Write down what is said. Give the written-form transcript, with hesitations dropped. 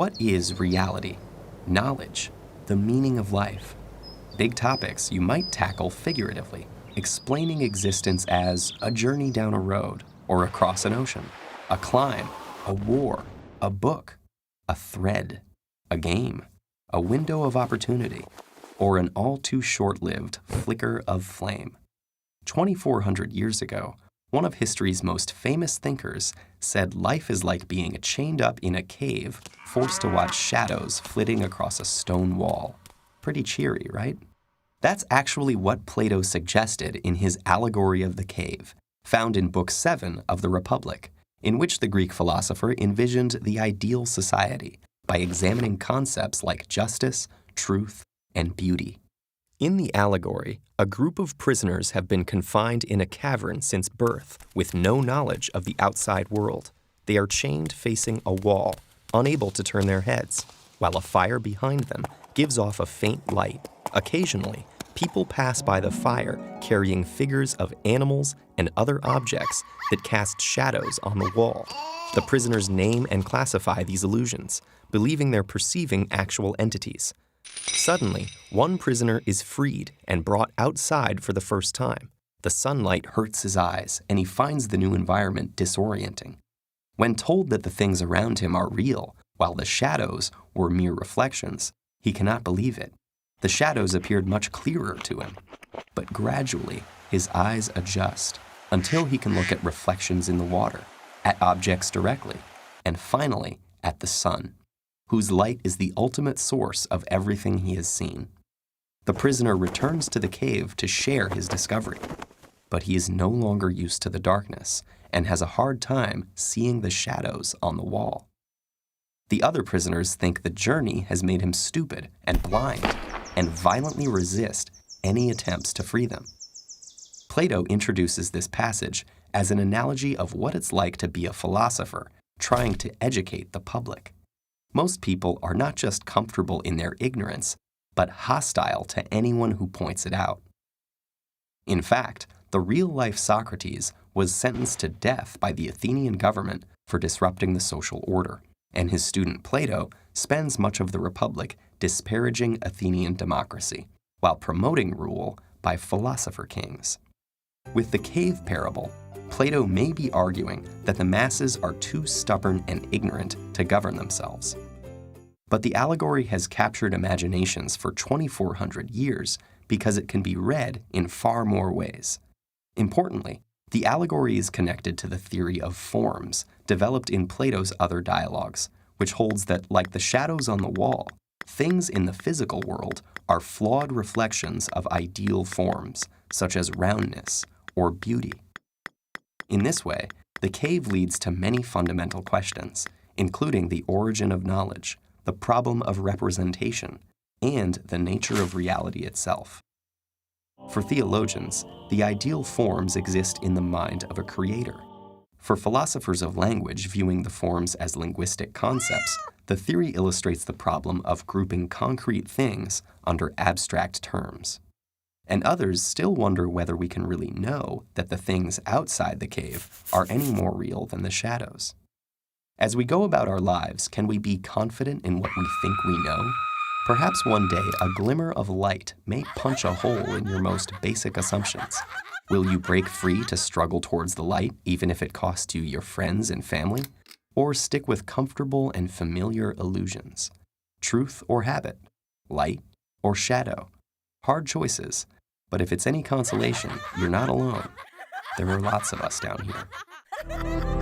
What is reality? Knowledge? The meaning of life? Big topics you might tackle figuratively, explaining existence as a journey down a road or across an ocean, a climb, a war, a book, a thread, a game, a window of opportunity, or an all too short-lived flicker of flame. 2,400 years ago, one of history's most famous thinkers said life is like being chained up in a cave, forced to watch shadows flitting across a stone wall. Pretty cheery, right? That's actually what Plato suggested in his Allegory of the Cave, found in Book 7 of the Republic, in which the Greek philosopher envisioned the ideal society by examining concepts like justice, truth, and beauty. In the allegory, a group of prisoners have been confined in a cavern since birth with no knowledge of the outside world. They are chained facing a wall, unable to turn their heads, while a fire behind them gives off a faint light. Occasionally, people pass by the fire carrying figures of animals and other objects that cast shadows on the wall. The prisoners name and classify these illusions, believing they're perceiving actual entities. Suddenly, one prisoner is freed and brought outside for the first time. The sunlight hurts his eyes, and he finds the new environment disorienting. When told that the things around him are real, while the shadows were mere reflections, he cannot believe it. The shadows appeared much clearer to him, but gradually his eyes adjust until he can look at reflections in the water, at objects directly, and finally at the sun, whose light is the ultimate source of everything he has seen. The prisoner returns to the cave to share his discovery, but he is no longer used to the darkness and has a hard time seeing the shadows on the wall. The other prisoners think the journey has made him stupid and blind, and violently resist any attempts to free them. Plato introduces this passage as an analogy of what it's like to be a philosopher trying to educate the public. Most people are not just comfortable in their ignorance, but hostile to anyone who points it out. In fact, the real-life Socrates was sentenced to death by the Athenian government for disrupting the social order, and his student Plato spends much of the Republic disparaging Athenian democracy, while promoting rule by philosopher kings. With the cave parable, Plato may be arguing that the masses are too stubborn and ignorant to govern themselves. But the allegory has captured imaginations for 2,400 years because it can be read in far more ways. Importantly, the allegory is connected to the theory of forms developed in Plato's other dialogues, which holds that, like the shadows on the wall, things in the physical world are flawed reflections of ideal forms, such as roundness or beauty. In this way, the cave leads to many fundamental questions, including the origin of knowledge, the problem of representation, and the nature of reality itself. For theologians, the ideal forms exist in the mind of a creator. For philosophers of language viewing the forms as linguistic concepts, the theory illustrates the problem of grouping concrete things under abstract terms. And others still wonder whether we can really know that the things outside the cave are any more real than the shadows. As we go about our lives, can we be confident in what we think we know? Perhaps one day a glimmer of light may punch a hole in your most basic assumptions. Will you break free to struggle towards the light, even if it costs you your friends and family? Or stick with comfortable and familiar illusions? Truth or habit? Light or shadow? Hard choices, but if it's any consolation, you're not alone. There are lots of us down here.